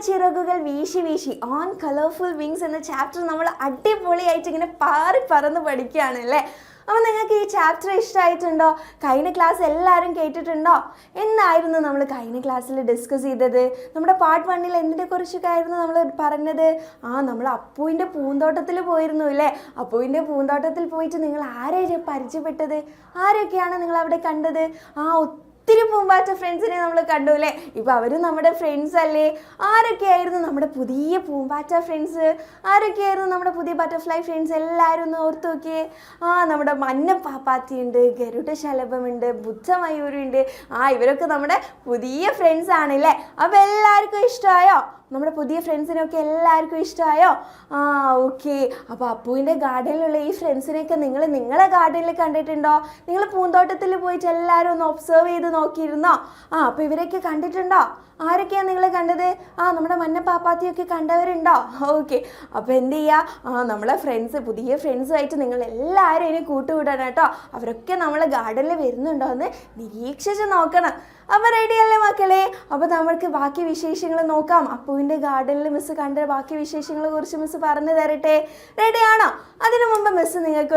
ചിറകുകൾ വീശി വീശി ഓൺ കളർഫുൾ വിങ്സ് എന്ന ചാപ്റ്റർ നമ്മൾ അടിപൊളിയായിട്ട് ഇങ്ങനെ പാറി പറന്ന് പഠിക്കുകയാണ് അല്ലേ. അപ്പോൾ നിങ്ങൾക്ക് ഈ ചാപ്റ്റർ ഇഷ്ടമായിട്ടുണ്ടോ? കഴിഞ്ഞ ക്ലാസ് എല്ലാവരും കേട്ടിട്ടുണ്ടോ? എന്നായിരുന്നു നമ്മൾ കഴിഞ്ഞ ക്ലാസ്സിൽ ഡിസ്കസ് ചെയ്തത്? നമ്മുടെ പാർട്ട് 1 എന്തിനെ കുറിച്ചൊക്കെ ആയിരുന്നു നമ്മൾ പറഞ്ഞത്? നമ്മൾ അപ്പുവിൻ്റെ പൂന്തോട്ടത്തിൽ പോയിരുന്നു അല്ലേ. അപ്പുവിൻ്റെ പൂന്തോട്ടത്തിൽ പോയിട്ട് നിങ്ങൾ ആരെയാണ് പരിചയപ്പെട്ടത്? ആരൊക്കെയാണ് നിങ്ങൾ അവിടെ കണ്ടത്? ഒത്തിരി പൂമ്പാറ്റ ഫ്രണ്ട്സിനെ നമ്മൾ കണ്ടു അല്ലേ. ഇപ്പോൾ അവർ നമ്മുടെ ഫ്രണ്ട്സ് അല്ലേ. ആരൊക്കെയായിരുന്നു നമ്മുടെ പുതിയ പൂമ്പാറ്റ ഫ്രണ്ട്സ്? ആരൊക്കെയായിരുന്നു നമ്മുടെ പുതിയ ബട്ടർഫ്ലൈ ഫ്രണ്ട്സ്? എല്ലാവരും ഒന്ന് ഓർത്ത് നോക്കിയേ. നമ്മുടെ മഞ്ഞ പാപ്പാത്തിയുണ്ട്, ഗരുഡശലഭമുണ്ട്, ബുദ്ധമയൂരുണ്ട്. ഇവരൊക്കെ നമ്മുടെ പുതിയ ഫ്രണ്ട്സ് ആണല്ലേ. അപ്പോൾ എല്ലാവർക്കും ഇഷ്ടമായോ? നമ്മുടെ പുതിയ ഫ്രണ്ട്സിനൊക്കെ എല്ലാവർക്കും ഇഷ്ടമായോ? ഓക്കെ. അപ്പോൾ അപ്പുവിൻ്റെ ഗാർഡനിലുള്ള ഈ ഫ്രണ്ട്സിനെയൊക്കെ നിങ്ങളെ ഗാർഡനിൽ കണ്ടിട്ടുണ്ടോ? നിങ്ങൾ പൂന്തോട്ടത്തിൽ പോയിട്ട് എല്ലാവരും ഒന്ന് ഒബ്സർവ് ചെയ്ത് നോക്കിയിരുന്നോ? അപ്പോൾ ഇവരൊക്കെ കണ്ടിട്ടുണ്ടോ? ആരൊക്കെയാണ് നിങ്ങൾ കണ്ടത്? നമ്മുടെ മഞ്ഞ പാപ്പാത്തിയൊക്കെ കണ്ടവരുണ്ടോ? ഓക്കെ. അപ്പോൾ എന്ത് ചെയ്യുക, നമ്മളെ പുതിയ ഫ്രണ്ട്സുമായിട്ട് നിങ്ങൾ എല്ലാവരും ഇനി കൂട്ടുകൂടണം കേട്ടോ. അവരൊക്കെ നമ്മളെ ഗാർഡനിൽ വരുന്നുണ്ടോ എന്ന് നിരീക്ഷിച്ച് നോക്കണം. അപ്പോൾ റെഡിയല്ലേ മക്കളെ? അപ്പോൾ നമ്മൾക്ക് ബാക്കി വിശേഷങ്ങൾ നോക്കാം. അപ്പുവിൻ്റെ ഗാർഡനിൽ മിസ്സ് കണ്ട ബാക്കി വിശേഷങ്ങളെ കുറിച്ച് മിസ്സ് പറഞ്ഞു തരട്ടെ. റെഡിയാണോ? അതിനു മുമ്പ് മിസ്സ് നിങ്ങൾക്ക്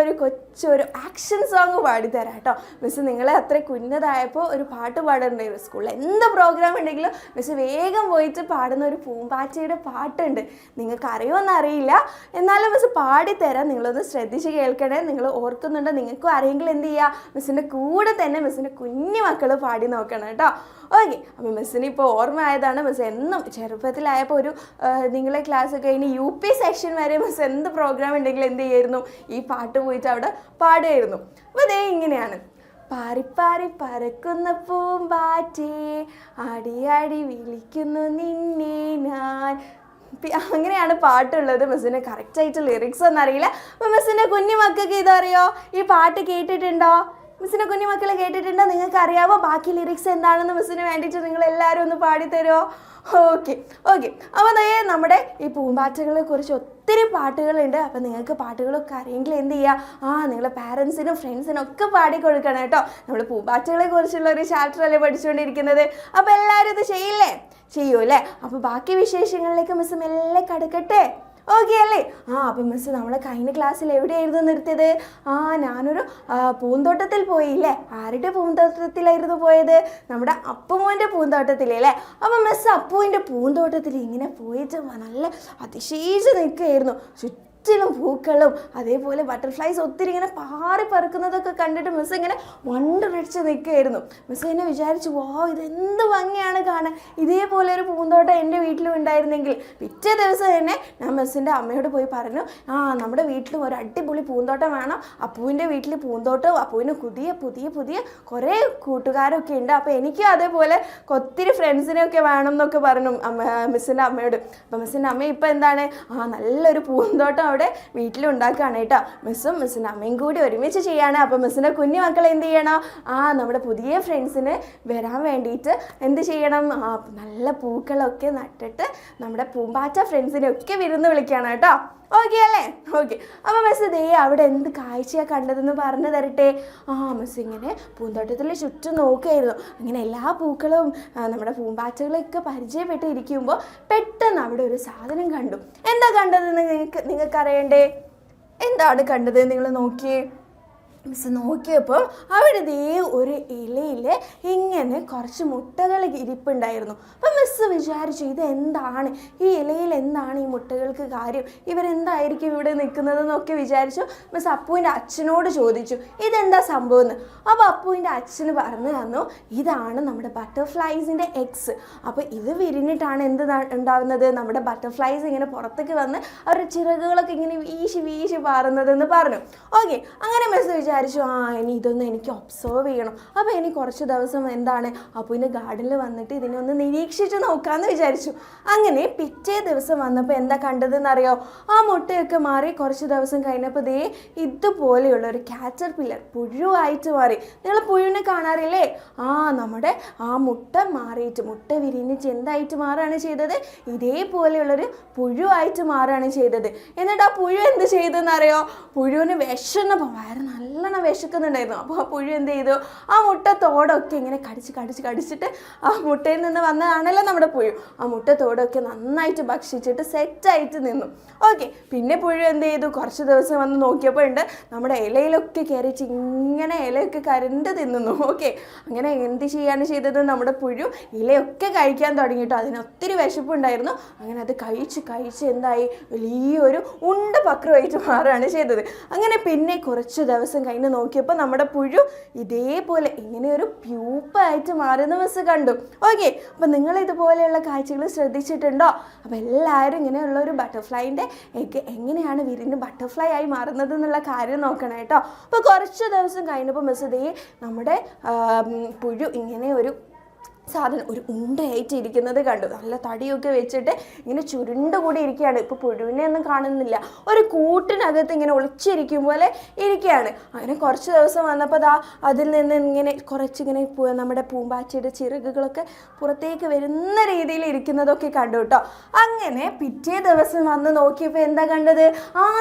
ഒരു ആക്ഷൻ സോങ് പാടിത്തരാം കേട്ടോ. മിസ്സ് നിങ്ങളെ അത്ര കുഞ്ഞതായപ്പോൾ ഒരു പാട്ട് പാടുന്നുണ്ടായിരുന്നു. സ്കൂളിൽ എന്ത് പ്രോഗ്രാം ഉണ്ടെങ്കിലും മിസ്സ് വേഗം പോയിട്ട് പാടുന്ന ഒരു പൂമ്പാറ്റയുടെ പാട്ടുണ്ട്. നിങ്ങൾക്ക് അറിയുമെന്ന് അറിയില്ല, എന്നാലും മിസ്സ് പാടിത്തരാം. നിങ്ങളൊന്ന് ശ്രദ്ധിച്ച് കേൾക്കണേ. നിങ്ങൾ ഓർക്കുന്നുണ്ടോ? നിങ്ങൾക്കും അറിയെങ്കിൽ എന്ത് ചെയ്യുക, മിസ്സിൻ്റെ കൂടെ തന്നെ മിസ്സിൻ്റെ കുഞ്ഞു മക്കൾ പാടി നോക്കണം കേട്ടോ. ഓക്കെ. അപ്പോൾ മിസ്സിന് ഇപ്പോൾ ഓർമ്മ ആയതാണ്. മിസ്സ് എന്നും ചെറുപ്പത്തിലായപ്പോൾ നിങ്ങളെ ക്ലാസ്സൊക്കെ കഴിഞ്ഞ് UP സെക്ഷൻ വരെ മിസ്സ് എന്ത് പ്രോഗ്രാം ഉണ്ടെങ്കിലും എന്ത് ചെയ്യായിരുന്നു, ഈ പാട്ട് പോയിട്ട് അവിടെ പാടുമായിരുന്നു. അപ്പോൾ അതേ ഇങ്ങനെയാണ്. പാറിപ്പാറി പറക്കുന്ന പൂമ്പാറ്റേ, ആടി വിളിക്കുന്നു നിന്നെ ഞാൻ. അങ്ങനെയാണ് പാട്ടുള്ളത്. മിസ്സിന് കറക്റ്റായിട്ട് ലിറിക്സ് ഒന്നും അറിയില്ല. അപ്പോൾ മിസ്സിൻ്റെ കുഞ്ഞു മക്കൾക്ക് ഇതറിയോ? ഈ പാട്ട് കേട്ടിട്ടുണ്ടോ? മിസ്സിൻ്റെ കുഞ്ഞു മക്കൾ കേട്ടിട്ടുണ്ടോ? നിങ്ങൾക്ക് അറിയാമോ ബാക്കി ലിറിക്സ് എന്താണെന്ന് മിസ്സിന് വേണ്ടിയിട്ട് നിങ്ങൾ എല്ലാവരും ഒന്ന് പാടിത്തരുമോ? ഓക്കെ. അപ്പോൾ നമ്മുടെ ഈ പൂമ്പാറ്റകളെ കുറിച്ച് ഒത്തിരി പാട്ടുകളുണ്ട്. അപ്പോൾ നിങ്ങൾക്ക് പാട്ടുകളൊക്കെ അറിയെങ്കിൽ എന്ത് ചെയ്യുക, നിങ്ങളെ പാരൻസിനും ഫ്രണ്ട്സിനും ഒക്കെ പാടിക്കൊടുക്കണം കേട്ടോ. നമ്മൾ പൂമ്പാറ്റകളെ കുറിച്ചുള്ള ഒരു ചാപ്റ്റർ അല്ലേ പഠിച്ചുകൊണ്ടിരിക്കുന്നത്. അപ്പോൾ എല്ലാവരും ഇത് ചെയ്യൂ അല്ലേ. അപ്പോൾ ബാക്കി വിശേഷങ്ങളിലേക്ക് മിസ് മെല്ലെ കടക്കട്ടെ. ഓക്കെ അല്ലേ? അപ്പം മിസ് നമ്മളെ കഴിഞ്ഞ ക്ലാസ്സിൽ എവിടെയായിരുന്നു നിർത്തിയത്? ഞാനൊരു പൂന്തോട്ടത്തിൽ പോയില്ലേ. ആരുടെ പൂന്തോട്ടത്തിലായിരുന്നു പോയത്? നമ്മുടെ അപ്പുമോൻ്റെ പൂന്തോട്ടത്തിലല്ലേ. അപ്പം മിസ് അപ്പുവിൻ്റെ പൂന്തോട്ടത്തിൽ ഇങ്ങനെ പോയിട്ട് നല്ല അതിശയിച്ച് നിൽക്കുകയായിരുന്നു. ചുറ്റിലും പൂക്കളും അതേപോലെ ബട്ടർഫ്ലൈസ് ഒത്തിരി ഇങ്ങനെ പാറി പറക്കുന്നതൊക്കെ കണ്ടിട്ട് മിസ് ഇങ്ങനെ വണ്ടടിച്ച് നിൽക്കുകയായിരുന്നു. മിസ് എന്നെ വിചാരിച്ചു, ഇതെന്ത് ഭംഗിയാണ് കാണാൻ. ഇതേപോലെ ഒരു പൂന്തോട്ടം എൻ്റെ വീട്ടിലും ഉണ്ടായിരുന്നെങ്കിൽ. പിറ്റേ ദിവസം തന്നെ ഞാൻ മിസ്സിൻ്റെ അമ്മയോട് പോയി പറഞ്ഞു, നമ്മുടെ വീട്ടിലും ഒരു അടിപൊളി പൂന്തോട്ടം വേണം. അപ്പുവിൻ്റെ വീട്ടിൽ പൂന്തോട്ടവും അപ്പുവിന് പുതിയ കുറേ കൂട്ടുകാരൊക്കെ ഉണ്ട്. അപ്പോൾ എനിക്കും അതേപോലെ ഒത്തിരി ഫ്രണ്ട്സിനെയൊക്കെ വേണം എന്നൊക്കെ പറഞ്ഞു മിസ്സിൻ്റെ അമ്മയോട്. അപ്പോൾ മിസ്സിൻ്റെ അമ്മ ഇപ്പോൾ എന്താണ്, നല്ലൊരു പൂന്തോട്ടം അവിടെ വീട്ടിലുണ്ടാക്കുകയാണ് കേട്ടോ. മിസ്സിൻ്റെ അമ്മയും കൂടി ഒരുമിച്ച് ചെയ്യാണ്. അപ്പോൾ മിസ്സിൻ്റെ കുഞ്ഞു മക്കൾ എന്ത് ചെയ്യണം, നമ്മുടെ പുതിയ ഫ്രണ്ട്സിന് വരാൻ വേണ്ടിയിട്ട് എന്ത് ചെയ്യണം, നല്ല പൂക്കളൊക്കെ നട്ടിട്ട് നമ്മുടെ പൂമ്പാറ്റ ഫ്രണ്ട്സിനെയൊക്കെ വിരുന്ന് വിളിക്കുകയാണ് കേട്ടോ. ഓക്കെ അല്ലേ? ഓക്കെ. അപ്പോൾ മിസ് അവിടെ എന്ത് കാഴ്ചയാണ് കണ്ടതെന്ന് പറഞ്ഞു തരട്ടെ. മിസ് ഇങ്ങനെ പൂന്തോട്ടത്തിൽ ചുറ്റും നോക്കുകയായിരുന്നു. അങ്ങനെ എല്ലാ പൂക്കളും നമ്മുടെ പൂമ്പാറ്റകളൊക്കെ പരിചയപ്പെട്ട് ഇരിക്കുമ്പോൾ പെട്ടെന്ന് അവിടെ ഒരു സാധനം കണ്ടു. എന്താ കണ്ടതെന്ന് നിങ്ങൾക്ക് അറിയണ്ടേ? എന്താണ് കണ്ടത്? നിങ്ങൾ നോക്കിയേ. മിസ് നോക്കിയപ്പോൾ അവിടെ ഒരു ഇലയിൽ ഇങ്ങനെ കുറച്ച് മുട്ടകൾ ഇരിപ്പുണ്ടായിരുന്നു. അപ്പം മിസ് വിചാരിച്ചു, ഇതെന്താണ് ഈ ഇലയിൽ, എന്താണ് ഈ മുട്ടകൾക്ക് കാര്യം, ഇവരെന്തായിരിക്കും ഇവിടെ നിൽക്കുന്നതെന്നൊക്കെ വിചാരിച്ചു. മിസ് അപ്പുവിൻ്റെ അച്ഛനോട് ചോദിച്ചു, ഇതെന്താ സംഭവം എന്ന്. അപ്പോൾ അപ്പുവിൻ്റെ അച്ഛന് പറഞ്ഞു തന്നു, ഇതാണ് നമ്മുടെ ബട്ടർഫ്ലൈസിൻ്റെ എഗ്സ്. അപ്പോൾ ഇത് വിരിഞ്ഞിട്ടാണ് എന്ത് ഉണ്ടാകുന്നത്, നമ്മുടെ ബട്ടർഫ്ലൈസ് ഇങ്ങനെ പുറത്തേക്ക് വന്ന് അവരുടെ ചിറകുകളൊക്കെ ഇങ്ങനെ വീശി പാറുന്നതെന്ന് പറഞ്ഞു. ഓക്കെ. അങ്ങനെ മിസ് വിചാരിച്ചു, ഇനി ഇതൊന്ന് എനിക്ക് ഒബ്സർവ് ചെയ്യണം. അപ്പോൾ ഇനി കുറച്ച് ദിവസം എന്താണ് അപ്പുവിൻ്റെ ഗാർഡനിൽ വന്നിട്ട് ഇതിനെ ഒന്ന് നിരീക്ഷിച്ച് നോക്കാമെന്ന് വിചാരിച്ചു. അങ്ങനെ പിറ്റേ ദിവസം വന്നപ്പോൾ എന്താ കണ്ടതെന്നറിയോ? മുട്ടയൊക്കെ മാറി കുറച്ച് ദിവസം കഴിഞ്ഞപ്പോൾ ഇതുപോലെയുള്ള ഒരു കാറ്റർപില്ലർ പുഴുവായിട്ട് മാറി. നിങ്ങൾ പുഴുവിനെ കാണാറില്ലേ? നമ്മുടെ മുട്ട മാറിയിട്ട് മുട്ട വിരിഞ്ഞിട്ട് എന്തായിട്ട് മാറുകയാണ് ചെയ്തത്? ഇതേപോലെയുള്ളൊരു പുഴുവായിട്ട് മാറുകയാണ് ചെയ്തത്. എന്നിട്ട് ആ പുഴു എന്ത് ചെയ്തെന്നറിയോ? പുഴുവിന് വിശന്നപ്പോൾ വയറ് നല്ല നല്ലോണം വിശക്കുന്നുണ്ടായിരുന്നു. അപ്പോൾ ആ പുഴു എന്ത് ചെയ്തു, ആ മുട്ടത്തോടൊക്കെ ഇങ്ങനെ കടിച്ചിട്ട് ആ മുട്ടയിൽ നിന്ന് വന്നതാണല്ലോ നമ്മുടെ പുഴു, ആ മുട്ടത്തോടൊക്കെ നന്നായിട്ട് ഭക്ഷിച്ചിട്ട് സെറ്റായിട്ട് നിന്നു. ഓക്കെ, പിന്നെ പുഴു എന്ത് ചെയ്തു, കുറച്ച് ദിവസം വന്ന് നോക്കിയപ്പോൾ ഉണ്ട് നമ്മുടെ ഇലയിലൊക്കെ കയറിച്ച് ഇങ്ങനെ ഇലയൊക്കെ കരണ്ട് തിന്നുന്നു. ഓക്കെ, അങ്ങനെ എന്ത് ചെയ്യാണ് ചെയ്തത്, നമ്മുടെ പുഴു ഇലയൊക്കെ കഴിക്കാൻ തുടങ്ങിയിട്ട് അതിന് ഒത്തിരി വിശപ്പുണ്ടായിരുന്നു. അങ്ങനെ അത് കഴിച്ച് എന്തായി, വലിയൊരു ഉണ്ട പക്രമായിട്ട് മാറുകയാണ് ചെയ്തത്. അങ്ങനെ പിന്നെ കുറച്ച് ദിവസം കഴിഞ്ഞ് നോക്കിയപ്പോൾ നമ്മുടെ പുഴു ഇതേപോലെ ഇങ്ങനെ ഒരു പ്യൂപ്പായിട്ട് മാറുന്ന മിസ് കണ്ടു. ഓക്കെ, അപ്പം നിങ്ങൾ ഇതുപോലെയുള്ള കാഴ്ചകൾ ശ്രദ്ധിച്ചിട്ടുണ്ടോ? അപ്പം എല്ലാവരും ഇങ്ങനെയുള്ള ഒരു ബട്ടർഫ്ലൈൻ്റെ എഗ് എങ്ങനെയാണ് വിരിഞ്ഞ് ബട്ടർഫ്ലൈ ആയി മാറുന്നത് എന്നുള്ള കാര്യം നോക്കണം കേട്ടോ. അപ്പോൾ കുറച്ച് ദിവസം കഴിഞ്ഞപ്പോൾ മിസ് ഇതേ നമ്മുടെ പുഴു ഇങ്ങനെ ഒരു സാധനം ഒരു ഉണ്ടയായിട്ട് ഇരിക്കുന്നത് കണ്ടു. നല്ല തടിയൊക്കെ വെച്ചിട്ട് ഇങ്ങനെ ചുരുണ്ട് കൂടി ഇരിക്കുകയാണ്. ഇപ്പോൾ പുഴുവിനെ ഒന്നും കാണുന്നില്ല, ഒരു കൂട്ടിനകത്ത് ഇങ്ങനെ ഒളിച്ചിരിക്കും പോലെ ഇരിക്കുകയാണ്. അങ്ങനെ കുറച്ച് ദിവസം വന്നപ്പോൾ അതിൽ നിന്ന് ഇങ്ങനെ കുറച്ചിങ്ങനെ നമ്മുടെ പൂമ്പാറ്റയുടെ ചിറകുകളൊക്കെ പുറത്തേക്ക് വരുന്ന രീതിയിൽ ഇരിക്കുന്നതൊക്കെ കണ്ടു കേട്ടോ. അങ്ങനെ പിറ്റേ ദിവസം വന്ന് നോക്കിയപ്പോൾ എന്താ കണ്ടത്,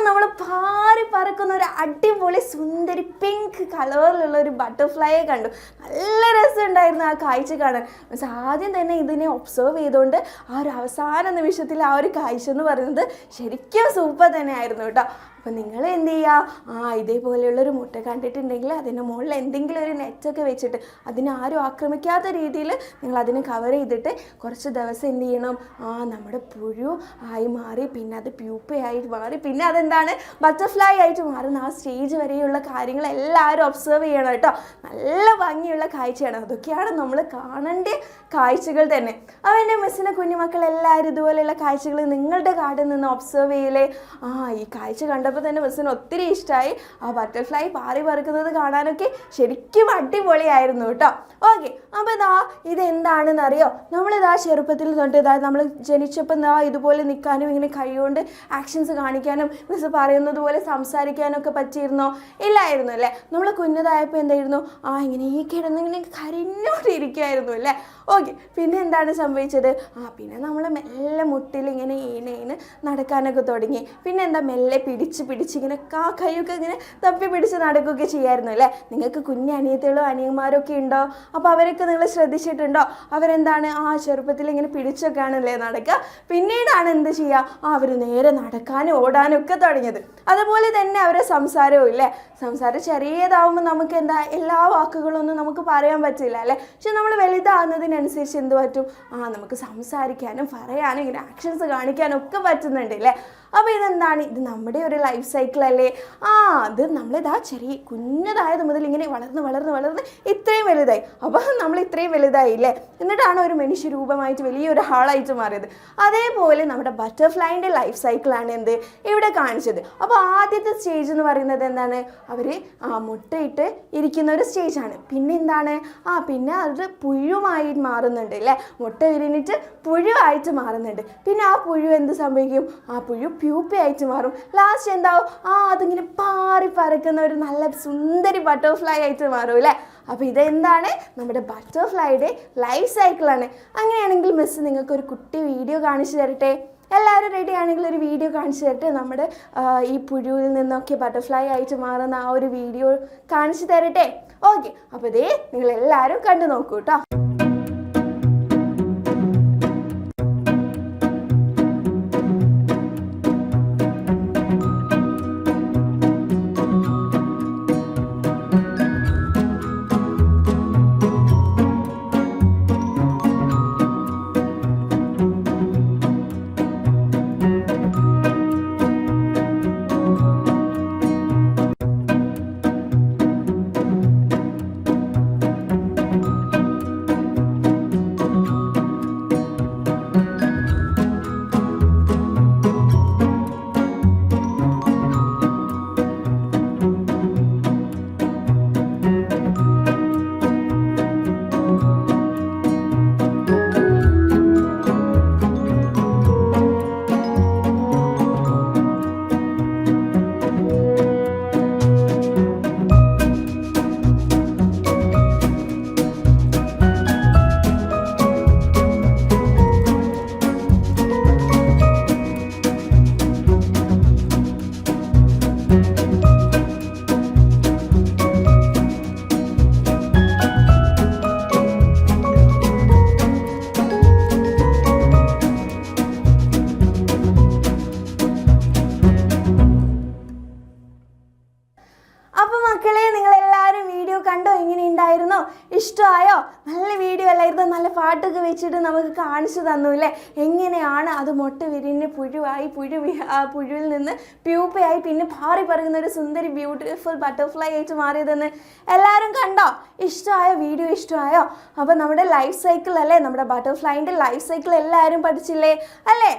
നമ്മൾ പാറി പറക്കുന്ന ഒരു അടിപൊളി സുന്ദരി പിങ്ക് കളറിലുള്ള ഒരു ബട്ടർഫ്ലൈയെ കണ്ടു. നല്ല രസമുണ്ടായിരുന്നു ആ കാഴ്ച കാണാൻ. ആദ്യം തന്നെ ഇതിനെ ഒബ്സർവ് ചെയ്തുകൊണ്ട് ആ ഒരു അവസാന നിമിഷത്തിൽ ആ ഒരു കാഴ്ച എന്ന് പറയുന്നത് ശരിക്കും സൂപ്പർ തന്നെ ആയിരുന്നു കേട്ടോ. അപ്പം നിങ്ങൾ എന്ത് ചെയ്യുക, ഇതേപോലെയുള്ളൊരു മുട്ട കണ്ടിട്ടുണ്ടെങ്കിൽ അതിൻ്റെ മുകളിൽ എന്തെങ്കിലും ഒരു നെറ്റൊക്കെ വെച്ചിട്ട് അതിനെ ആരും ആക്രമിക്കാത്ത രീതിയിൽ നിങ്ങൾ അതിനെ കവർ ചെയ്തിട്ട് കുറച്ച് ദിവസം എന്ത് ചെയ്യണം, നമ്മുടെ പുഴു ആയി മാറി പിന്നെ അത് പ്യൂപ്പയായി മാറി പിന്നെ അതെന്താണ് ബട്ടർഫ്ലൈ ആയിട്ട് മാറുന്ന ആ സ്റ്റേജ് വരെയുള്ള കാര്യങ്ങൾ എല്ലാവരും ഒബ്സർവ് ചെയ്യണം കേട്ടോ. നല്ല ഭംഗിയുള്ള കാഴ്ചയാണ്, അതൊക്കെയാണ് നമ്മൾ കാണേണ്ട കാഴ്ചകൾ തന്നെ. അപ്പോൾ എൻ്റെ മിസ്സിൻ്റെ കുഞ്ഞുമക്കൾ എല്ലാവരും ഇതുപോലെയുള്ള കാഴ്ചകൾ നിങ്ങളുടെ കാട്ടിൽ നിന്ന് ഒബ്സർവ് ചെയ്യലേ. ഈ കാഴ്ച കണ്ടപ്പോൾ തന്നെ മിസ്സിന് ഒത്തിരി ഇഷ്ടമായി. ആ ബട്ടർഫ്ലൈ പാറി പറക്കുന്നത് കാണാനൊക്കെ ശരിക്കും അടിപൊളിയായിരുന്നു കേട്ടോ. ഓക്കെ, അപ്പോൾ ഇതെന്താണെന്ന് അറിയോ, ചെറുപ്പത്തിൽ തൊട്ട് നമ്മൾ ജനിച്ചപ്പോൾ ഇതുപോലെ നിൽക്കാനും ഇങ്ങനെ കൈകൊണ്ട് ആക്ഷൻസ് കാണിക്കാനും മിസ് പറയുന്നത് പോലെ സംസാരിക്കാനൊക്കെ പറ്റിയിരുന്നോ? ഇല്ലായിരുന്നു അല്ലേ. നമ്മൾ കുഞ്ഞതായപ്പോൾ എന്തായിരുന്നു, ഇങ്ങനെ ഈ കിടന്നിങ്ങനെ കരഞ്ഞോണ്ടിരിക്കുമായിരുന്നു അല്ലേ. ഓക്കെ, പിന്നെ എന്താണ് സംഭവിച്ചത്, പിന്നെ നമ്മൾ മെല്ലെ മുട്ടിൽ ഇങ്ങനെ ഈനയിന് നടക്കാനൊക്കെ തുടങ്ങി. പിന്നെ എന്താ മെല്ലെ പിടിച്ച് ഇങ്ങനെ കൈയൊക്കെ ഇങ്ങനെ തപ്പി പിടിച്ച് നടക്കുകയൊക്കെ ചെയ്യായിരുന്നു അല്ലേ. നിങ്ങൾക്ക് കുഞ്ഞ് അനിയത്തികളും അനിയന്മാരൊക്കെ ഉണ്ടോ? അപ്പോൾ അവരൊക്കെ നിങ്ങൾ ശ്രദ്ധിച്ചിട്ടുണ്ടോ? അവരെന്താണ് ചെറുപ്പത്തിൽ ഇങ്ങനെ പിടിച്ചൊക്കെയാണല്ലേ നടക്കുക. പിന്നീടാണ് എന്ത് ചെയ്യുക, അവർ നേരെ നടക്കാനും ഓടാനും ഒക്കെ തുടങ്ങിയത്. അതുപോലെ തന്നെ അവരെ സംസാരവും ഇല്ലേ, സംസാരം ചെറിയതാവുമ്പോൾ നമുക്ക് എന്താ എല്ലാ വാക്കുകളൊന്നും നമുക്ക് പറയാൻ പറ്റില്ല അല്ലേ. പക്ഷെ നമ്മൾ വലുതാകുന്നതിനനുസരിച്ച് എന്ത് പറ്റും, നമുക്ക് സംസാരിക്കാനും പറയാനും ഇങ്ങനെ ആക്ഷൻസ് കാണിക്കാനും ഒക്കെ പറ്റുന്നുണ്ട് അല്ലേ. അപ്പോൾ ഇതെന്താണ്, ഇത് നമ്മുടെ ഒരു ലൈഫ് സൈക്കിൾ അല്ലേ. അത് ചെറിയ കുഞ്ഞതായത് മുതൽ ഇങ്ങനെ വളർന്ന് ഇത്രയും വലുതായി. അപ്പോൾ നമ്മൾ ഇത്രയും വലുതായില്ലേ, എന്നിട്ടാണ് ഒരു മനുഷ്യ രൂപമായിട്ട് വലിയൊരു ആളായിട്ട് മാറിയത്. അതേപോലെ നമ്മുടെ ബട്ടർഫ്ലൈൻ്റെ ലൈഫ് സൈക്കിളാണ് എന്ത് ഇവിടെ കാണിച്ചത്. അപ്പോൾ ആദ്യത്തെ സ്റ്റേജ് എന്ന് പറയുന്നത് എന്താണ്, അവർ മുട്ടയിട്ട് ഇരിക്കുന്ന ഒരു സ്റ്റേജാണ്. പിന്നെ എന്താണ്, പിന്നെ അത് പുഴുവായി മാറുന്നുണ്ട് അല്ലേ. മുട്ട വിരിഞ്ഞിട്ട് പുഴുവായിട്ട് മാറുന്നുണ്ട്. പിന്നെ ആ പുഴു എന്ത് സംഭവിക്കും, ആ പുഴു പ്യൂപ്പയായിട്ട് മാറും. ലാസ്റ്റ് എന്താവും, അതിങ്ങനെ പാറി പറക്കുന്ന ഒരു നല്ല സുന്ദരി ബട്ടർഫ്ലൈ ആയിട്ട് മാറും അല്ലേ. അപ്പോൾ ഇതെന്താണ്, നമ്മുടെ ബട്ടർഫ്ലൈയുടെ ലൈഫ് സൈക്കിളാണ്. അങ്ങനെയാണെങ്കിൽ മിസ് നിങ്ങൾക്കൊരു കുട്ടി വീഡിയോ കാണിച്ചു തരട്ടെ. എല്ലാവരും റെഡി ആണെങ്കിൽ ഒരു വീഡിയോ കാണിച്ചു തരട്ടെ. നമ്മുടെ ഈ പുഴുവിൽ നിന്നൊക്കെ ബട്ടർഫ്ലൈ ആയിട്ട് മാറുന്ന ആ ഒരു വീഡിയോ കാണിച്ചു തരട്ടെ. ഓക്കെ, അപ്പോൾ നിങ്ങളെല്ലാവരും കണ്ടു നോക്കൂ കേട്ടോ. മക്കളെ, നിങ്ങളെല്ലാവരും വീഡിയോ കണ്ടോ? എങ്ങനെ ഉണ്ടായിരുന്നോ? ഇഷ്ടമായോ? നല്ല വീഡിയോ അല്ലായിരുന്നു? നല്ല പാട്ടൊക്കെ വെച്ചിട്ട് നമുക്ക് കാണിച്ചു തന്നു അല്ലേ? എങ്ങനെയാണ് അത് മുട്ട വിരിഞ്ഞ് പുഴുവായി, പുഴുവിൽ നിന്ന് പ്യൂപ്പയായി പിന്നെ പാറി പറയുന്ന ഒരു സുന്ദരി ബ്യൂട്ടിഫുൾ ബട്ടർഫ്ലൈ ആയിട്ട് മാറിയതെന്ന് എല്ലാവരും കണ്ടോ? ഇഷ്ടമായോ? വീഡിയോ ഇഷ്ടമായോ? അപ്പോൾ നമ്മുടെ ലൈഫ് സൈക്കിൾ അല്ലേ, നമ്മുടെ ബട്ടർഫ്ലൈൻ്റെ ലൈഫ് സൈക്കിൾ എല്ലാവരും പഠിച്ചില്ലേ അല്ലേ?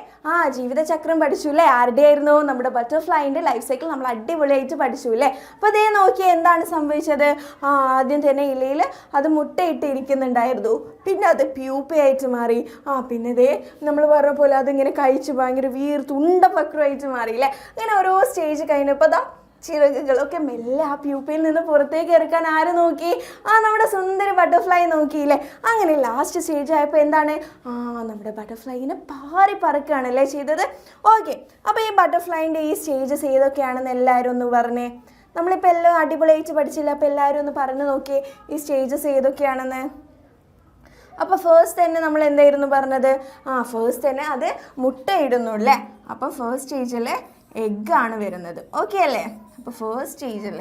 ജീവിതചക്രം പഠിച്ചു അല്ലേ? ആരുടെ ആയിരുന്നു? നമ്മുടെ ബട്ടർഫ്ലൈൻ്റെ ലൈഫ് സൈക്കിൾ നമ്മൾ അടിപൊളിയായിട്ട് പഠിച്ചു അല്ലേ? അപ്പോൾ അതേ നോക്കിയാൽ എന്താണ് സംഭവിച്ചത്? ആദ്യം തന്നെ ഇലയിൽ അത് മുട്ടയിട്ട് ഇരിക്കുന്നുണ്ടായിരുന്നു, പിന്നെ അത് പ്യൂപ്പയായിട്ട് മാറി. പിന്നെ ദേ നമ്മൾ പറഞ്ഞ പോലെ അതിങ്ങനെ കഴിച്ച് ഭയങ്കര ഉണ്ടപക്രമായിട്ട് മാറിയില്ലേ? അങ്ങനെ ഓരോ സ്റ്റേജ് കഴിഞ്ഞപ്പോൾ അതാ ചിറകുകളൊക്കെ മെല്ലെ ആ പ്യൂപ്പയിൽ നിന്ന് പുറത്തേക്ക് ഇറക്കാൻ ആര് നോക്കി? നമ്മുടെ സുന്ദര ബട്ടർഫ്ലൈ നോക്കിയില്ലേ? അങ്ങനെ ലാസ്റ്റ് സ്റ്റേജ് ആയപ്പോൾ എന്താണ്? നമ്മുടെ ബട്ടർഫ്ലൈനെ പാറി പറക്കുകയാണല്ലേ ചെയ്തത്. ഓക്കെ, അപ്പോൾ ഈ ബട്ടർഫ്ലൈൻ്റെ ഈ സ്റ്റേജസ് ഏതൊക്കെയാണെന്ന് എല്ലാവരും ഒന്ന് പറഞ്ഞേ. നമ്മളിപ്പോൾ എല്ലാം അടിപൊളിയായിട്ട് പഠിച്ചില്ല, അപ്പോൾ എല്ലാവരും ഒന്ന് പറഞ്ഞു നോക്കിയേ ഈ സ്റ്റേജസ് ഏതൊക്കെയാണെന്ന്. അപ്പോൾ ഫസ്റ്റ് തന്നെ നമ്മൾ എന്തായിരുന്നു പറഞ്ഞത്? ഫസ്റ്റ് തന്നെ അത് മുട്ടയിടുന്നു അല്ലേ? അപ്പോൾ ഫസ്റ്റ് സ്റ്റേജിൽ എഗ്ഗാണ് വരുന്നത്. ഓക്കെ അല്ലേ? അപ്പോൾ ഫസ്റ്റ് സ്റ്റേജിൽ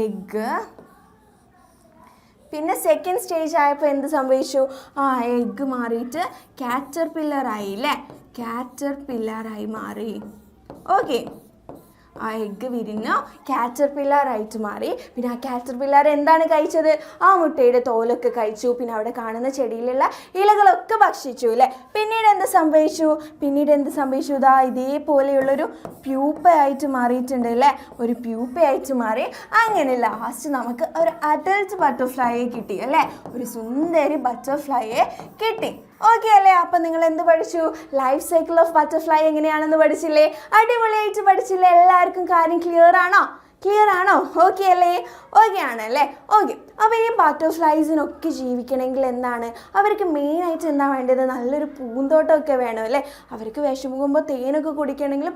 എഗ്ഗ്. പിന്നെ സെക്കൻഡ് സ്റ്റേജ് ആയപ്പോൾ എന്ത് സംഭവിച്ചു? എഗ്ഗ് മാറിയിട്ട് കാറ്റർപില്ലറായി അല്ലേ? കാറ്റർപില്ലറായി മാറി. ഓക്കെ, ആ എഗ്ഗ് വിരിഞ്ഞു കാറ്റർപില്ലറായിട്ട് മാറി. പിന്നെ ആ കാറ്റർപില്ലർ എന്താണ് കഴിച്ചത്? ആ മുട്ടയുടെ തോലൊക്കെ കഴിച്ചു. പിന്നെ അവിടെ കാണുന്ന ചെടിയിലുള്ള ഇലകളൊക്കെ ഭക്ഷിച്ചു അല്ലേ? പിന്നീട് എന്ത് സംഭവിച്ചു? ഇതേപോലെയുള്ളൊരു പ്യൂപ്പയായിട്ട് മാറിയിട്ടുണ്ട് അല്ലേ? ഒരു പ്യൂപ്പയായിട്ട് മാറി. അങ്ങനെ ലാസ്റ്റ് നമുക്ക് ഒരു അഡൽട്ട് ബട്ടർഫ്ലൈയെ കിട്ടി അല്ലേ? ഒരു സുന്ദരി ബട്ടർഫ്ലൈയെ കിട്ടി. ഓക്കെ അല്ലേ? അപ്പം നിങ്ങൾ എന്ത് പഠിച്ചു? ലൈഫ് സൈക്കിൾ ഓഫ് ബട്ടർഫ്ലൈ എങ്ങനെയാണെന്ന് പഠിച്ചില്ലേ? അടിപൊളിയായിട്ട് പഠിച്ചില്ലേ? എല്ലാവർക്കും കാര്യം ക്ലിയർ ആണോ? ഓക്കെ അല്ലേ? ഓക്കെ ആണല്ലേ? ഓക്കെ, അപ്പോൾ ഈ ബട്ടർഫ്ലൈസിനൊക്കെ ജീവിക്കണമെങ്കിൽ എന്താണ് അവർക്ക് മെയിനായിട്ട് എന്താ വേണ്ടത്? നല്ലൊരു പൂന്തോട്ടമൊക്കെ വേണം അല്ലേ? അവർക്ക് വിഷമിക്കുമ്പോൾ തേനൊക്കെ കുടിക്കണമെങ്കിൽ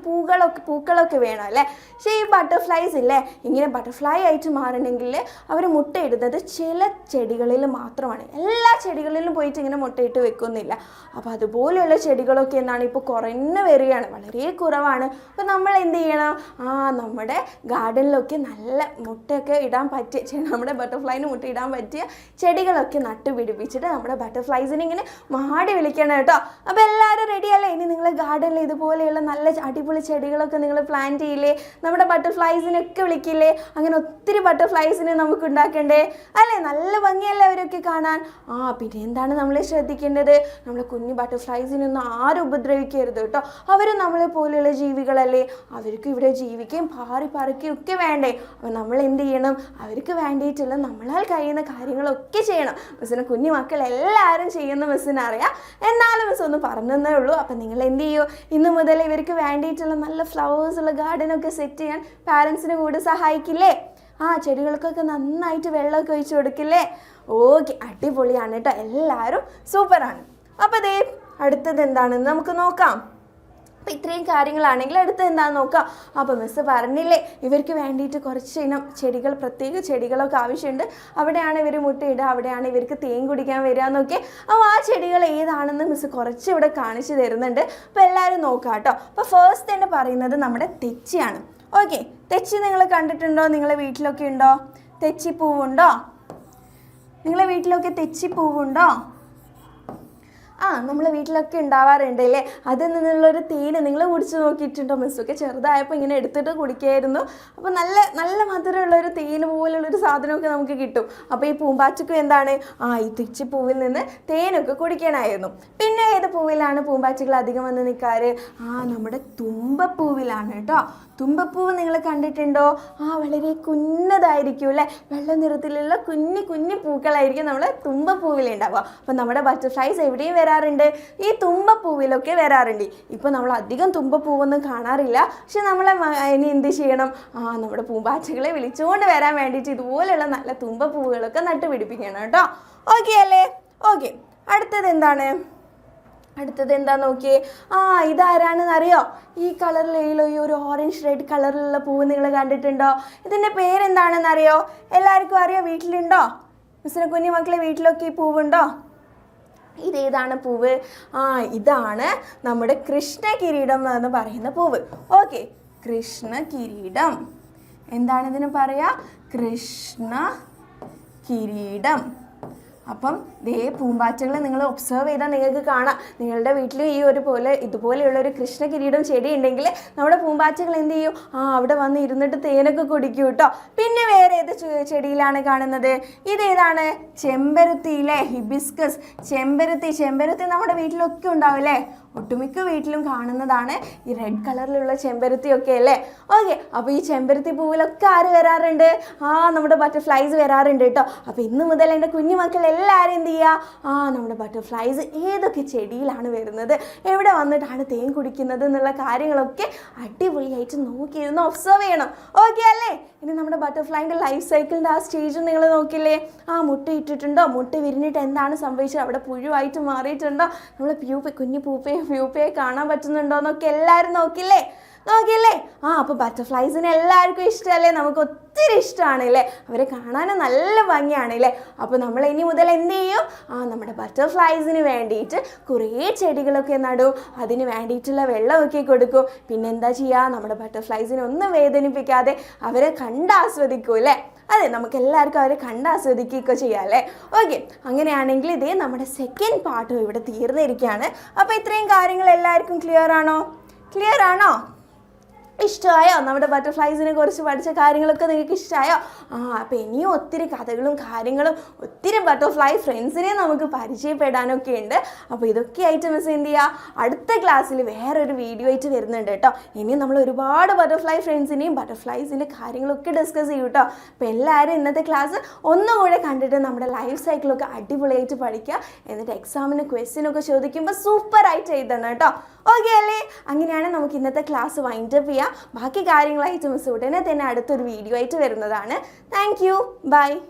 പൂക്കളൊക്കെ വേണം അല്ലേ? പക്ഷേ ഈ ബട്ടർഫ്ലൈസ് ഇല്ലേ, ഇങ്ങനെ ബട്ടർഫ്ലൈ ആയിട്ട് മാറണമെങ്കിൽ അവർ മുട്ടയിടുന്നത് ചില ചെടികളിൽ മാത്രമാണ്. എല്ലാ ചെടികളിലും പോയിട്ട് ഇങ്ങനെ മുട്ടയിട്ട് വെക്കുന്നില്ല. അപ്പോൾ അതുപോലെയുള്ള ചെടികളൊക്കെ എന്താണ് ഇപ്പോൾ കുറഞ്ഞു വരികയാണ്, വളരെ കുറവാണ്. അപ്പോൾ നമ്മൾ എന്ത് ചെയ്യണം? നമ്മുടെ ഗാർഡനിലൊക്കെ നല്ല മുട്ടയൊക്കെ ഇടാൻ പറ്റിയ, നമ്മുടെ ബട്ടർഫ്ലൈന് മുട്ട ഇടാൻ പറ്റിയ ചെടികളൊക്കെ നട്ടുപിടിപ്പിച്ചിട്ട് നമ്മുടെ ബട്ടർഫ്ലൈസിനെ ഇങ്ങനെ മാടി വിളിക്കണം കേട്ടോ. അപ്പോൾ എല്ലാവരും റെഡി അല്ലേ? ഇനി നിങ്ങൾ ഗാർഡനിൽ ഇതുപോലെയുള്ള നല്ല അടിപൊളി ചെടികളൊക്കെ നിങ്ങൾ പ്ലാൻ ചെയ്യില്ലേ? നമ്മുടെ ബട്ടർഫ്ലൈസിനൊക്കെ വിളിക്കില്ലേ? അങ്ങനെ ഒത്തിരി ബട്ടർഫ്ലൈസിനെ നമുക്ക് ഉണ്ടാക്കണ്ടേ അല്ലേ? നല്ല ഭംഗിയല്ലേ അവരൊക്കെ കാണാൻ? പിന്നെ എന്താണ് നമ്മൾ ശ്രദ്ധിക്കേണ്ടത്? നമ്മളെ കുഞ്ഞു ബട്ടർഫ്ലൈസിനൊന്നും ആരും ഉപദ്രവിക്കരുത് കേട്ടോ. അവർ നമ്മളെ പോലെയുള്ള ജീവികളല്ലേ, അവർക്ക് ഇവിടെ ജീവിക്കുകയും പറക്കുകയും ഒക്കെ വേണ്ടേ? അപ്പോൾ നമ്മൾ എന്ത് ചെയ്യണം? അവർക്ക് വേണ്ടിയിട്ടുള്ള നമ്മളാൽ കഴിയുന്ന കാര്യങ്ങളൊക്കെ ചെയ്യണം. മിസ്സിന് കുഞ്ഞു മക്കൾ എല്ലാവരും ചെയ്യുന്ന മിസ്സിന് അറിയാം, എന്നാലും മിസ് ഒന്ന് പറഞ്ഞതേ ഉള്ളൂ. അപ്പം നിങ്ങൾ എന്ത് ചെയ്യൂ? ഇന്ന് മുതൽ ഇവർക്ക് വേണ്ടിയിട്ടുള്ള നല്ല ഫ്ലവേഴ്സുള്ള ഗാർഡനൊക്കെ സെറ്റ് ചെയ്യാൻ പാരൻസിന് കൂടെ സഹായിക്കില്ലേ? ചെടികൾക്കൊക്കെ നന്നായിട്ട് വെള്ളമൊക്കെ ഒഴിച്ച് കൊടുക്കില്ലേ? ഓക്കെ, അടിപൊളിയാണ് കേട്ടോ, എല്ലാവരും സൂപ്പറാണ്. അപ്പോൾ ദേ അടുത്തത് എന്താണെന്ന് നമുക്ക് നോക്കാം. അപ്പോൾ ഇത്രയും കാര്യങ്ങളാണെങ്കിൽ അടുത്ത് എന്താണെന്ന് നോക്കാം. അപ്പോൾ മിസ്സ് പറഞ്ഞില്ലേ ഇവർക്ക് വേണ്ടിയിട്ട് കുറച്ച് ഇനം ചെടികൾ, പ്രത്യേക ചെടികളൊക്കെ ആവശ്യമുണ്ട്. അവിടെയാണ് ഇവർ മുട്ടയിടുക, അവിടെയാണ് ഇവർക്ക് തേൻ കുടിക്കാൻ വരിക എന്നൊക്കെ. അപ്പോൾ ആ ചെടികൾ ഏതാണെന്ന് മിസ്സ് കുറച്ച് ഇവിടെ കാണിച്ചു തരുന്നുണ്ട്. അപ്പോൾ എല്ലാവരും നോക്കാം കേട്ടോ. അപ്പോൾ ഫസ്റ്റ് തന്നെ പറയുന്നത് നമ്മുടെ തെച്ചിയാണ്. ഓക്കെ, തെച്ചി നിങ്ങൾ കണ്ടിട്ടുണ്ടോ? നിങ്ങളെ വീട്ടിലൊക്കെ ഉണ്ടോ തെച്ചിപ്പൂവുണ്ടോ? നിങ്ങളെ വീട്ടിലൊക്കെ തെച്ചിപ്പൂവുണ്ടോ? നമ്മളെ വീട്ടിലൊക്കെ ഉണ്ടാവാറുണ്ട് അല്ലേ? അതിൽ നിന്നുള്ളൊരു തേന് നിങ്ങൾ കുടിച്ച് നോക്കിയിട്ടുണ്ടോ? മിസ്സൊക്കെ ചെറുതായപ്പോൾ ഇങ്ങനെ എടുത്തിട്ട് കുടിക്കായിരുന്നു. അപ്പോൾ നല്ല മധുരമുള്ളൊരു തേന് പോലുള്ളൊരു സാധനമൊക്കെ നമുക്ക് കിട്ടും. അപ്പോൾ ഈ പൂമ്പാറ്റയ്ക്കും എന്താണ്? ഈ തെച്ചിപ്പൂവിൽ നിന്ന് തേനൊക്കെ കുടിക്കാനായിരുന്നു. പിന്നെ ഏത് പൂവിലാണ് പൂമ്പാറ്റകൾ അധികം വന്ന് നിൽക്കാറ്? നമ്മുടെ തുമ്പപ്പൂവിലാണ് കേട്ടോ. തുമ്പപ്പൂവ് നിങ്ങൾ കണ്ടിട്ടുണ്ടോ? വളരെ കുഞ്ഞതായിരിക്കും അല്ലേ? വെള്ള നിറത്തിലുള്ള കുഞ്ഞു പൂക്കളായിരിക്കും നമ്മൾ തുമ്പപ്പൂവിലുണ്ടാവുക. അപ്പോൾ നമ്മുടെ ബട്ടർഫ്ലൈസ് എവിടെയും വരാറുണ്ട്, ഈ തുമ്പപ്പൂവിലൊക്കെ വരാറുണ്ട്. ഇപ്പോൾ നമ്മൾ അധികം തുമ്പപ്പൂവൊന്നും കാണാറില്ല. പക്ഷെ നമ്മളെ ഇനി എന്ത് ചെയ്യണം? നമ്മുടെ പൂമ്പാറ്റകളെ വിളിച്ചുകൊണ്ട് വരാൻ വേണ്ടിയിട്ട് ഇതുപോലെയുള്ള നല്ല തുമ്പപ്പൂവുകളൊക്കെ നട്ടുപിടിപ്പിക്കണം കേട്ടോ. ഓക്കെ അല്ലേ? ഓക്കെ, അടുത്തത് എന്താ നോക്കിയേ? ഇതാരാണെന്ന് അറിയോ? ഈ കളറിലുള്ള ഈ ഒരു ഓറഞ്ച് റെഡ് കളറിലുള്ള പൂവ് നിങ്ങൾ കണ്ടിട്ടുണ്ടോ? ഇതിൻ്റെ പേരെന്താണെന്ന് അറിയോ? എല്ലാവർക്കും അറിയോ? വീട്ടിലുണ്ടോ? മിസ്സിന് കുഞ്ഞു മക്കളെ വീട്ടിലൊക്കെ ഈ പൂവുണ്ടോ? ഇതേതാണ് പൂവ്? ഇതാണ് നമ്മുടെ കൃഷ്ണകിരീടം എന്ന് പറയുന്ന പൂവ്. ഓക്കെ, കൃഷ്ണകിരീടം എന്താണ് ഇതിന് പറയുക? കൃഷ്ണ കിരീടം. അപ്പം ദേ പൂമ്പാറ്റകളെ നിങ്ങൾ ഒബ്സർവ് ചെയ്താൽ നിങ്ങൾക്ക് കാണാം. നിങ്ങളുടെ വീട്ടിൽ ഈ ഇതുപോലെയുള്ള ഒരു കൃഷ്ണ കിരീടം ചെടി ഉണ്ടെങ്കിൽ നമ്മുടെ പൂമ്പാറ്റകൾ എന്ത് ചെയ്യും? അവിടെ വന്ന് ഇരുന്നിട്ട് തേനൊക്കെ കുടിക്കും കേട്ടോ. പിന്നെ വേറെ ഏത് ചെടിയിലാണ് കാണുന്നത്? ഇതേതാണ്? ചെമ്പരത്തിയിലെ ഹിബിസ്കസ്. ചെമ്പരത്തി നമ്മുടെ വീട്ടിലൊക്കെ ഉണ്ടാവും അല്ലേ? ഒട്ടുമിക്ക വീട്ടിലും കാണുന്നതാണ് ഈ റെഡ് കളറിലുള്ള ചെമ്പരത്തിയൊക്കെ അല്ലേ? ഓക്കെ, അപ്പോൾ ഈ ചെമ്പരത്തി പൂവിലൊക്കെ ആര് വരാറുണ്ട്? നമ്മുടെ ബട്ടർഫ്ലൈസ് വരാറുണ്ട് കേട്ടോ. അപ്പോൾ ഇന്ന് മുതൽ എൻ്റെ കുഞ്ഞു മക്കൾ എല്ലാവരും എന്ത് ചെയ്യുക? നമ്മുടെ ബട്ടർഫ്ലൈസ് ഏതൊക്കെ ചെടിയിലാണ് വരുന്നത്, എവിടെ വന്നിട്ടാണ് തേൻ കുടിക്കുന്നത് എന്നുള്ള കാര്യങ്ങളൊക്കെ അടിപൊളിയായിട്ട് നോക്കിയിരുന്ന് ഒബ്സർവ് ചെയ്യണം. ഓക്കെ അല്ലേ? ഇനി നമ്മുടെ ബട്ടർഫ്ലൈൻ്റെ ലൈഫ് സൈക്കിളിൻ്റെ ആ സ്റ്റേജ് നിങ്ങൾ നോക്കില്ലേ? മുട്ട ഇട്ടിട്ടുണ്ടോ? മുട്ട വിരിഞ്ഞിട്ട് എന്താണ് സംഭവിച്ചത്? അവിടെ പുഴുവായിട്ട് മാറിയിട്ടുണ്ടോ? നമ്മൾ കുഞ്ഞു പ്യൂപ്പയെ കാണാൻ പറ്റുന്നുണ്ടോ എന്നൊക്കെ എല്ലാവരും നോക്കില്ലേ? അപ്പോൾ ബട്ടർഫ്ലൈസിനെ എല്ലാവർക്കും ഇഷ്ടമല്ലേ? നമുക്ക് ഒത്തിരി ഇഷ്ടമാണ് അല്ലേ? അവരെ കാണാനും നല്ല ഭംഗിയാണ് അല്ലേ? അപ്പോൾ നമ്മൾ ഇനി മുതൽ എന്ത് ചെയ്യും? നമ്മുടെ ബട്ടർഫ്ലൈസിന് വേണ്ടിയിട്ട് കുറേ ചെടികളൊക്കെ നടും, അതിന് വേണ്ടിയിട്ടുള്ള വെള്ളമൊക്കെ കൊടുക്കും. പിന്നെന്താ ചെയ്യുക? നമ്മുടെ ബട്ടർഫ്ലൈസിനെ ഒന്നും വേദനിപ്പിക്കാതെ അവരെ കണ്ടാസ്വദിക്കും അല്ലേ? അതെ, നമുക്ക് എല്ലാവർക്കും അവരെ കണ്ടാസ്വദിക്കുകയൊക്കെ ചെയ്യാം അല്ലേ? ഓക്കെ, അങ്ങനെയാണെങ്കിൽ ഇതേ നമ്മുടെ സെക്കൻഡ് പാർട്ടും ഇവിടെ തീർന്നിരിക്കുകയാണ്. അപ്പോൾ ഇത്രയും കാര്യങ്ങൾ എല്ലാവർക്കും ക്ലിയർ ആണോ? ഇഷ്ടമായോ? നമ്മുടെ ബട്ടർഫ്ലൈസിനെ കുറിച്ച് പഠിച്ച കാര്യങ്ങളൊക്കെ നിങ്ങൾക്ക് ഇഷ്ടമായോ? അപ്പോൾ ഇനിയും ഒത്തിരി കഥകളും കാര്യങ്ങളും ഒത്തിരി ബട്ടർഫ്ലൈ ഫ്രണ്ട്സിനെ നമുക്ക് പരിചയപ്പെടാനൊക്കെ ഉണ്ട്. അപ്പോൾ ഇതൊക്കെ ആയിട്ട് മിസ് എന്ത് ചെയ്യുക? അടുത്ത ക്ലാസ്സിൽ വേറൊരു വീഡിയോ ആയിട്ട് വരുന്നുണ്ട് കേട്ടോ. ഇനിയും നമ്മൾ ഒരുപാട് ബട്ടർഫ്ലൈ ഫ്രണ്ട്സിനെയും ബട്ടർഫ്ലൈസിൻ്റെ കാര്യങ്ങളൊക്കെ ഡിസ്കസ് ചെയ്യും കേട്ടോ. അപ്പോൾ എല്ലാവരും ഇന്നത്തെ ക്ലാസ് ഒന്നുകൂടെ കണ്ടിട്ട് നമ്മുടെ ലൈഫ് സൈക്കിളൊക്കെ അടിപൊളിയായിട്ട് പഠിക്കുക. എന്നിട്ട് എക്സാമിന് ക്വസ്റ്റ്യനൊക്കെ ചോദിക്കുമ്പോൾ സൂപ്പറായിട്ട് എഴുതണം കേട്ടോ. ഓക്കെ അല്ലേ? അങ്ങനെയാണ് നമുക്ക് ഇന്നത്തെ ക്ലാസ് വൈൻഡപ്പ് ചെയ്യാം. ബാക്കി കാര്യങ്ങളായിട്ട് മിസ് ഉടനെ തന്നെ അടുത്തൊരു വീഡിയോ ആയിട്ട് വരുന്നതാണ്. Thank you, by.